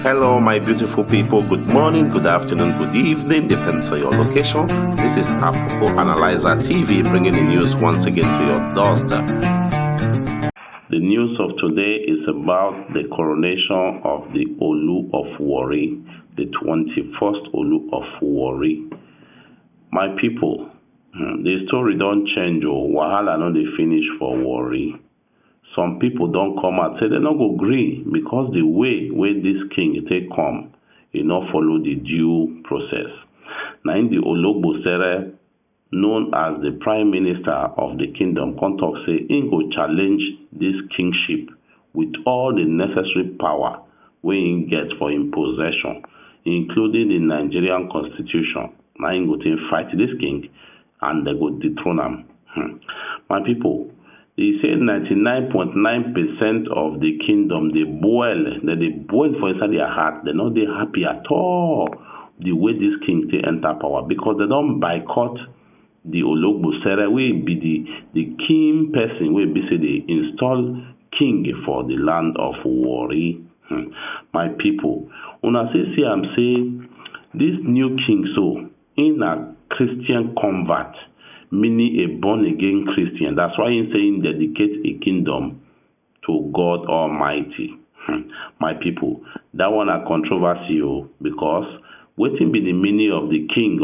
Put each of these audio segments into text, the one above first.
Hello, my beautiful people. Good morning, good afternoon, good evening, depends on your location. This is Apoko Analyzer TV bringing the news once again to your doorstep. The news of today is about the coronation of the Olu of Warri, the 21st Olu of Warri. My people, the story don't change. Wahala no dey finish for Warri. Some people don't come out say they no go gree because the way this king take come, he not follow the due process. Now in the Ologbosere, known as the prime minister of the kingdom, come talk say he go challenge this kingship with all the necessary power wey he get for him possession, including the Nigerian constitution. Now he go to fight this king and they go dethrone him. My people, they say 99.9% of the kingdom, they boil for inside their heart. They're not happy at all the way this king they enter power, because they don't boycott the Ologbosere, will be the king person, will be say they install king for the land of Warri. My people, when I say I'm saying this new king, so in a Christian convert, meaning a born-again Christian. That's why he's saying dedicate a kingdom to God Almighty. My people, that one a controversy, because waiting be the meaning of the king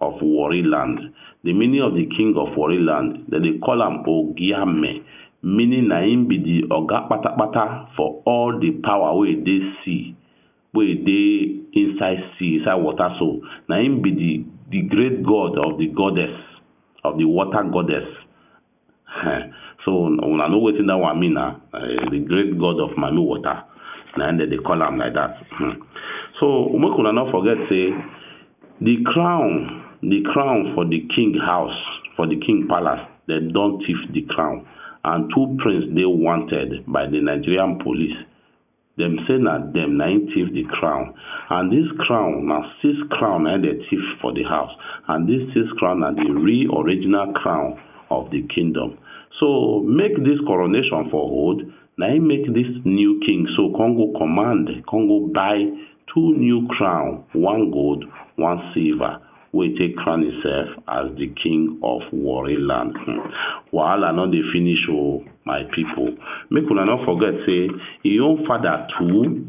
of Warri land. The meaning of the king of Warri land, that they call him Ogiame, meaning na him be the Oga Patapata for all the power where they see, where they inside sea, inside water. So na him be the great god of the goddess, of the water goddess. So when I know what that one mean, the great god of Mami water, and they call him like that. So we could not forget say the crown for the king house, for the king palace, they don't thief the crown, and two princes they wanted by the Nigerian police. Them say that them nine thief the crown, and this crown now 6 crown and they thief for the house, and this 6 crown are the real original crown of the kingdom. So make this coronation for hold. Now he make this new king. So Congo command, Congo buy 2 new crown, 1 gold, 1 silver. We take crown himself as the king of Warri land. Wahala not the finish, my people. Make una not forget say his own father too.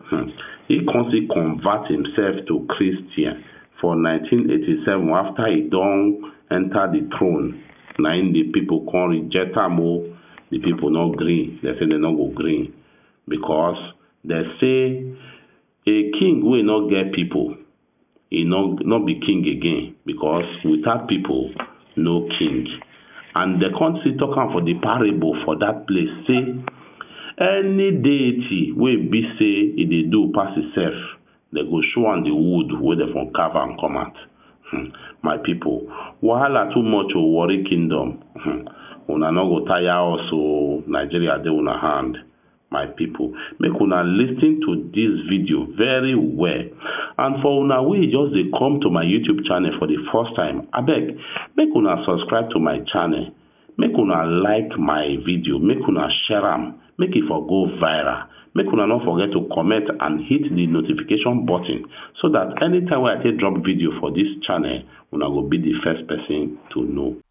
He constantly convert himself to Christian for 1987 after he don't enter the throne. Now the people can reject him. The people not green. They say they not go green because they say a king will not get people. He not be king again, because without people, no king. And the country talking for the parable for that place, say any deity will be say if they do pass itself, they go show on the wood where they from carve and come out. My people, wahala too much of Warri kingdom. Una no go tire also Nigeria they una hand. My people, make una listen to this video very well. And for una we just they come to my YouTube channel for the first time, I beg, make una subscribe to my channel, make una like my video, make una share them, make it for go viral, make una not forget to comment and hit the notification button so that anytime I take drop video for this channel, una will be the first person to know.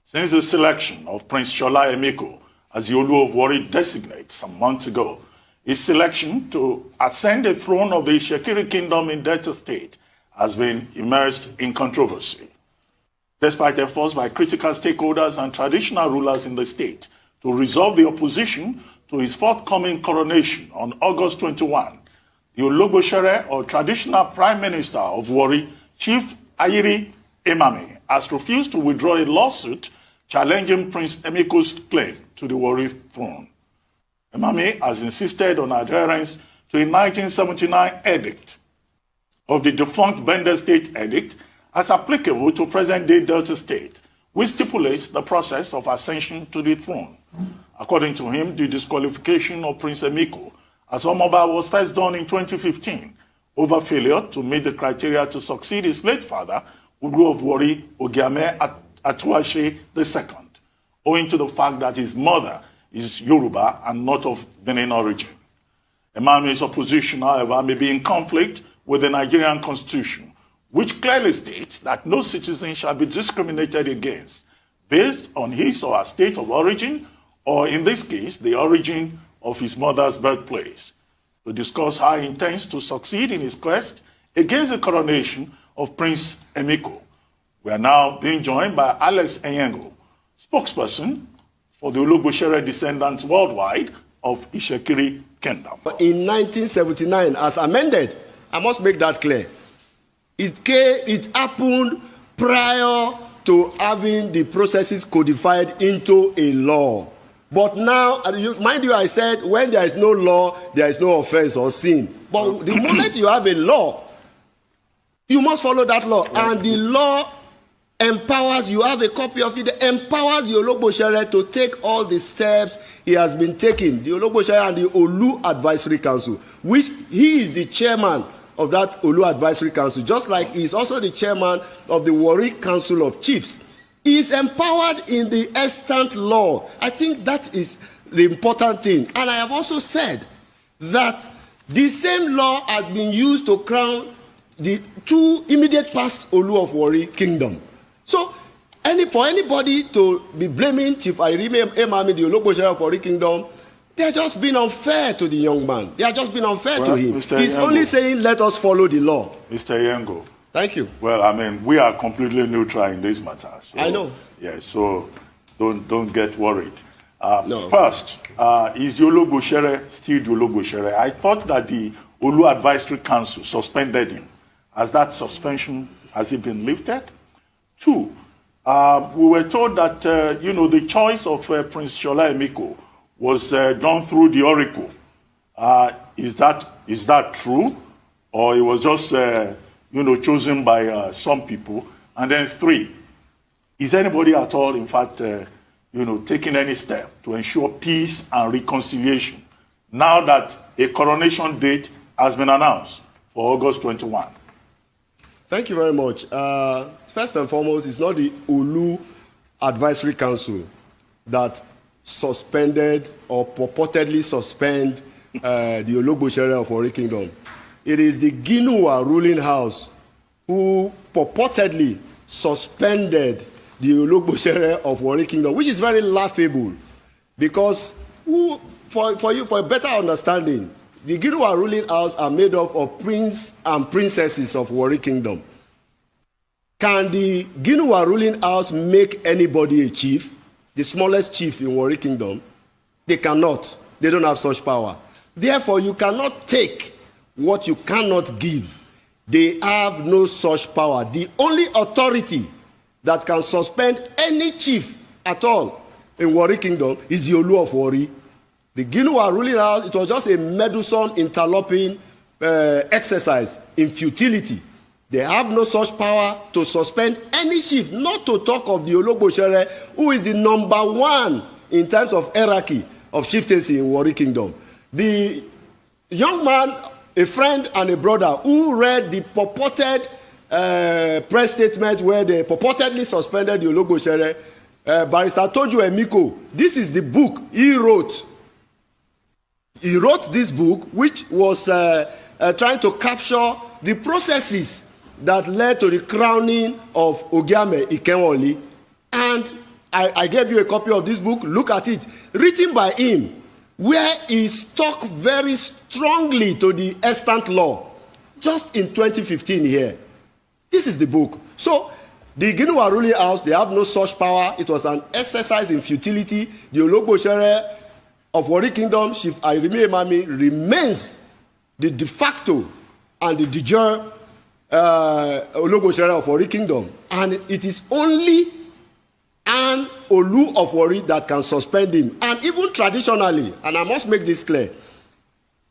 Since the selection of Prince Shola Emiko as the Olu of Warri designates some months ago, his selection to ascend the throne of the Shekiri kingdom in Delta State has been immersed in controversy. Despite efforts by critical stakeholders and traditional rulers in the state to resolve the opposition to his forthcoming coronation on August 21, the Ologbosere, or traditional prime minister of Warri, Chief Ayiri Emami, has refused to withdraw a lawsuit challenging Prince Emiko's claim to the Warri throne. Emami has insisted on adherence to a 1979 edict of the defunct Bender State Edict as applicable to present-day Delta State, which stipulates the process of ascension to the throne. According to him, the disqualification of Prince Emiko as Omoba was first done in 2015 over failure to meet the criteria to succeed his late father, Olu of Warri Ogiame Atuashe II, owing to the fact that his mother is Yoruba and not of Benin origin. Emmanuel's opposition, however, may be in conflict with the Nigerian Constitution, which clearly states that no citizen shall be discriminated against based on his or her state of origin, or in this case, the origin of his mother's birthplace. To discuss how he intends to succeed in his quest against the coronation of Prince Emiko, we are now being joined by Alex Enyengo, spokesperson for the Ologbosere descendants worldwide of Ishekiri Kingdom. In 1979, as amended, I must make that clear. It happened prior to having the processes codified into a law. But now, mind you, I said when there is no law, there is no offense or sin. But the moment you have a law, you must follow that law. And the law empowers, you have a copy of it, empowers the Ologbosere to take all the steps he has been taking, the Ologbosere and the Olu Advisory Council, which he is the chairman of that Olu Advisory Council, just like he is also the chairman of the Warri Council of Chiefs. He is empowered in the extant law. I think that is the important thing. And I have also said that the same law has been used to crown the two immediate past Olu of Warri Kingdom. So, for anybody to be blaming Chief Irime Emami, the Ologbosere of Warri Kingdom, they are just being unfair to the young man. They are just being unfair to him. He's only saying, let us follow the law. Mr. Enyengo. Thank you. Well, I mean, we are completely neutral in this matter. So, I know. Yes, so don't get worried. No. First, is the Ologbosere still the Ologbosere? I thought that the Olu Advisory Council suspended him. Has that suspension, has it been lifted? Two, we were told that, the choice of Prince Shola Emiko was done through the Oracle. Is that true? Or it was just, chosen by some people? And then three, is anybody at all, in fact, taking any step to ensure peace and reconciliation now that a coronation date has been announced for August 21? Thank you very much. First and foremost, it's not the Olu Advisory Council that suspended or purportedly suspend the Ologbosere of Warri Kingdom. It is the Ginuwa ruling house who purportedly suspended the Ologbosere of Warri Kingdom, which is very laughable because for a better understanding, the Ginuwa ruling house are made up of prince and princesses of Warri Kingdom. Can the Ginuwa ruling house make anybody a chief, the smallest chief in Warri Kingdom? They cannot. They don't have such power. Therefore, you cannot take what you cannot give. They have no such power. The only authority that can suspend any chief at all in Warri Kingdom is the Olu of Warri. The Ginuwa ruling house, it was just a meddlesome, interloping exercise in futility. They have no such power to suspend any chief, not to talk of the Ologbosere, who is the number one in terms of hierarchy of chieftaincy in Warri Kingdom. The young man, a friend and a brother, who read the purported press statement where they purportedly suspended the Ologbosere, Barrister Toju Emiko, this is the book he wrote. He wrote this book, which was trying to capture the processes that led to the crowning of Ogiame Ikenwoli. And I gave you a copy of this book. Look at it. Written by him, where he stuck very strongly to the extant law. Just in 2015 here. This is the book. So, the Ginuwa ruling house, they have no such power. It was an exercise in futility. The Ologbosere of Warri Kingdom, Chief Irime Emami, remains the de facto and the de jure Ologbosere of Warri Kingdom. And it is only an Olu of Warri that can suspend him. And even traditionally, and I must make this clear,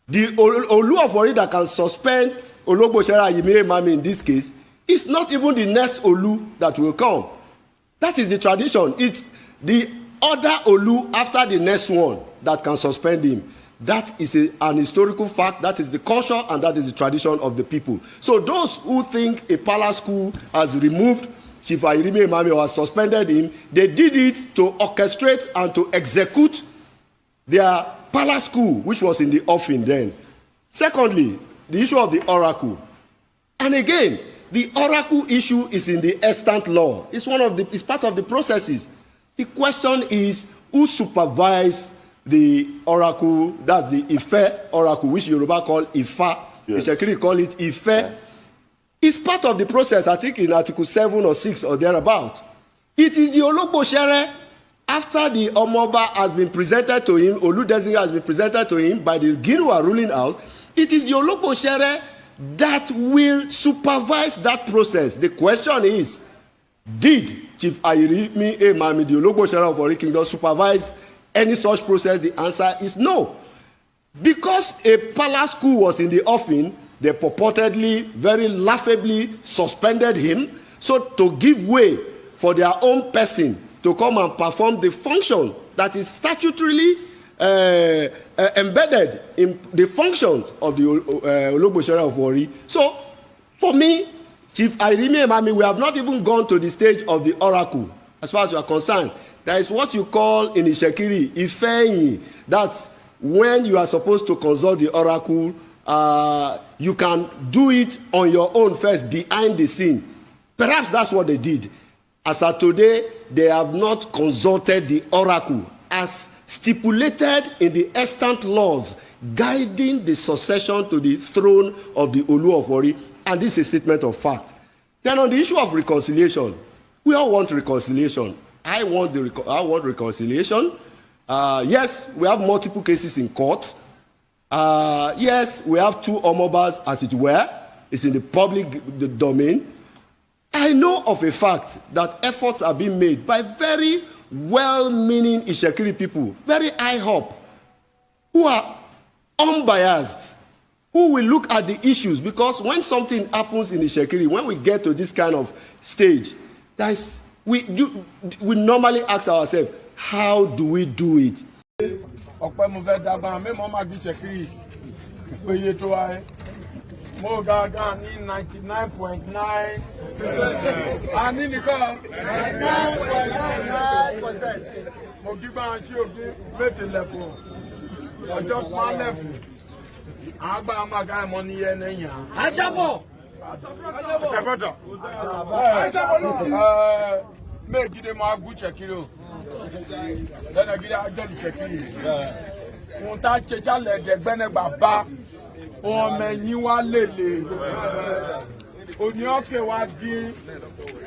the Olu of Warri that can suspend Ologbosere Irime Emami in this case is not even the next Olu that will come. That is the tradition. It's the other Olu after the next one that can suspend him. That is an historical fact. That is the culture and that is the tradition of the people. So those who think a palace school has removed Chief Irime Emami or has suspended him, they did it to orchestrate and to execute their palace school, which was in the offing then. Secondly, the issue of the oracle. And again, the oracle issue is in the extant law. It's part of the processes. The question is, who supervise the oracle? That's the Ife oracle, which Yoruba call Ifa. Yes. The Shekiri call it Ife. Yeah. It's part of the process, I think in Article 7 or 6 or thereabout. It is the Ologbo-Sere, after the Omoba has been presented to him, Olu-Designate has been presented to him by the Ginwa ruling house, it is the Ologbo-Sere that will supervise that process. The question is, did Chief Ayirimi Emami, the Ologbo-Sere of Warri Kingdom, supervise any such process? The answer is no. Because a palace coup was in the offing, they purportedly, very laughably suspended him, so to give way for their own person to come and perform the function that is statutorily embedded in the functions of the Ologbo-Sere of Warri. So, for me, Chief Ayirimi Emami, we have not even gone to the stage of the oracle, as far as we are concerned. There is what you call in Ishekiri, Ifeyin. That's when you are supposed to consult the oracle. You can do it on your own first, behind the scene. Perhaps that's what they did. As of today, they have not consulted the oracle as stipulated in the extant laws guiding the succession to the throne of the Olu of Warri, and this is a statement of fact. Then on the issue of reconciliation, we all want reconciliation. I want reconciliation. Yes, we have multiple cases in court. Yes, we have two Omobas, as it were. It's in the public domain. I know of a fact that efforts are being made by very well-meaning Ishekiri people, very high up, who are unbiased, who will look at the issues, because when something happens in Ishekiri, when we get to this kind of stage, we normally ask ourselves, how do we do it? Mo gaga ní 99.9%. A ní nìkan 99.9%. Mo gbígbà ṣí òbí méje lẹ́fọ̀. Ọjọ́ pa lẹ́fọ̀. Àgbà àmàgà ẹ̀mọ́ ní yẹn lẹ́yìn. Ajábọ̀. Ajábọ̀. Méjìdé máa gún Ṣẹ̀kírì o. Lẹ́nà gíga ajọ́ di Ṣẹ̀kírì. Mo ta ṣe ṣálẹ̀ ẹ̀dẹ̀gbẹ́nẹ̀ bàbá. Ọmọ ẹ̀yìn wa lèlè òní ọ̀kẹ́ wa dín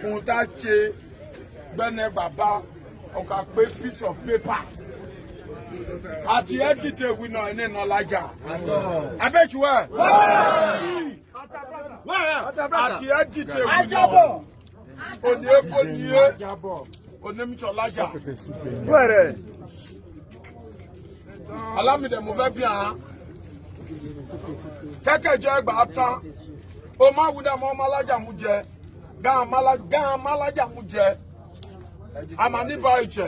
ohun tá a ṣe gbẹ́nẹ́ bàbá ọ̀kà pé piece of paper àti ẹ́dìtẹ̀ wínà ẹni iná lájà abẹ́jùwẹ̀ àti ẹ́dìtẹ̀ wínà òní èkó níye onímìtọ̀ lájà wẹ̀rẹ̀ alámìdẹ̀ mo fẹ́ bí hàn. Kẹ́kẹ́ jẹ́ ẹgbàá tán, o máa wúdà mọ́ ọmọlájà mú jẹ, gáà málájà mú jẹ, àmà níbà ìjẹ,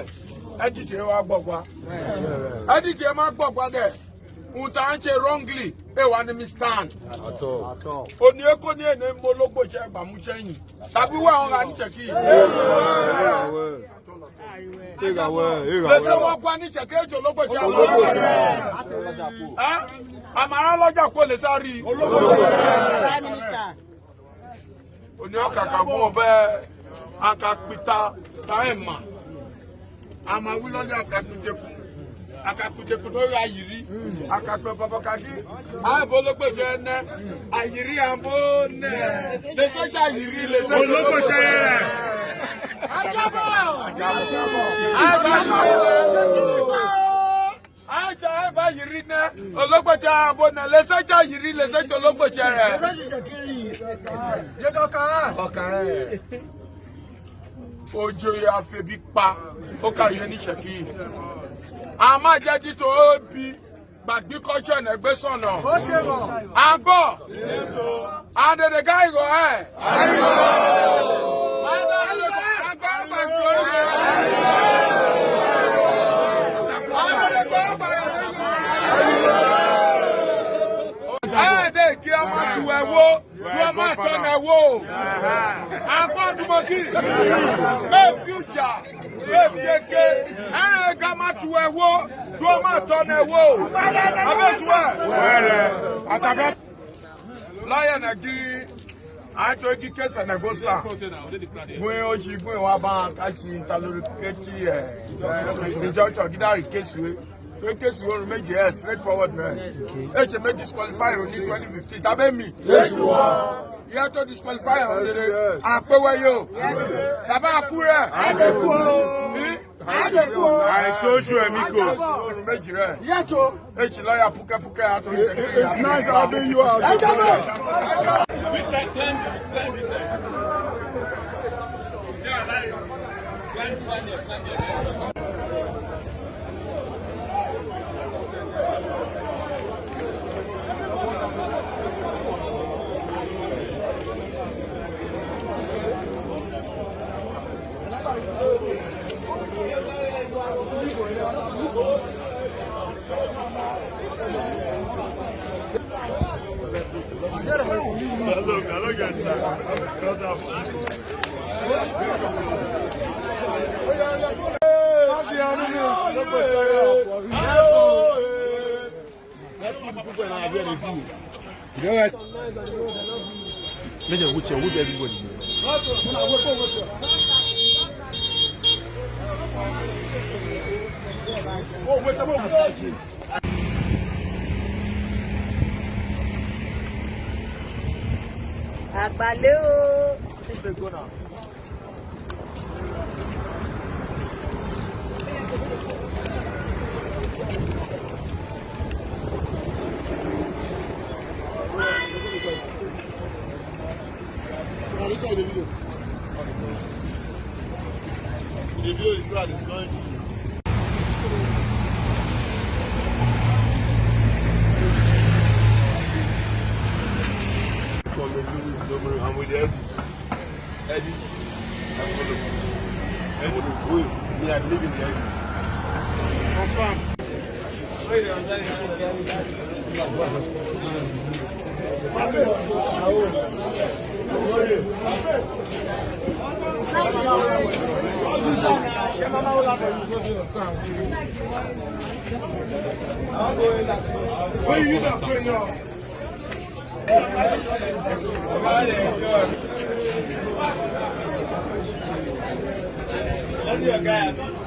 ẹ̀dìjẹ́ wa gbọ̀gbà. Ẹ̀dìjẹ́ máa gbọ̀gbà dẹ̀, ohun tá à ń ṣe wrongly, ẹ wà ní mi stand. Òní èkó ní èné Ológbò jẹ́ ẹgbàá mú sẹ́yìn, tàbí wà ọ̀rọ̀ àníṣẹ́kì. Lẹ́sẹ̀ wọ́n pa ní Ṣẹ̀kírì èjò Ológbò jẹ́ àwọn àmàrà lọ́jà kó lè sáré òní ọ̀kàkà mú ọbẹ̀ akapita táìmà àmà wílọ́lẹ̀ akakuteku lórí àyírí akapẹ babakaki ààbò Ológbò jẹ́ ẹnẹ́ àyírí àbò nẹ́ lẹ́sẹ̀jà àyírí lẹ́sẹ̀jà Ológbò ṣẹlẹ̀ rẹ̀ aja eba yiri ne Ológbò jẹ́ abo ne lẹsẹjà yiri lẹsẹjà Ológbò jẹ́ rẹ. Yédè ọkàn ẹ. Ojo yẹ afẹbi pa ó kà yẹ ní Ṣẹ̀kírì. Àmà jẹ́ títò òbí gbàgbé kọ́ṣẹ́ ẹ̀nẹ́gbẹ́ sọ̀nà. Àgọ́ àdèdè gáà ìgò ẹ̀. Kí a máa tu ẹ̀wọ́, kí a máa tọ́nà ẹ̀wọ́. Àpá àdúgbòkì, no future, Lion again. I told you case and I go sa. When oji go wa ba kachi talori kechi the judge of that case we. So case we make yes straightforward man. H make disqualify only 2015. Tabe me. Yes you are. You have to disqualify on the apewe yo. Taba akure. I told you amigo. Yes to. H lawyer puka puka to. It's nice having you out. Àgbàlẹ́ o. And with the edit, me, I believe in the edit. Confirm. Where you not going on? That's your guy.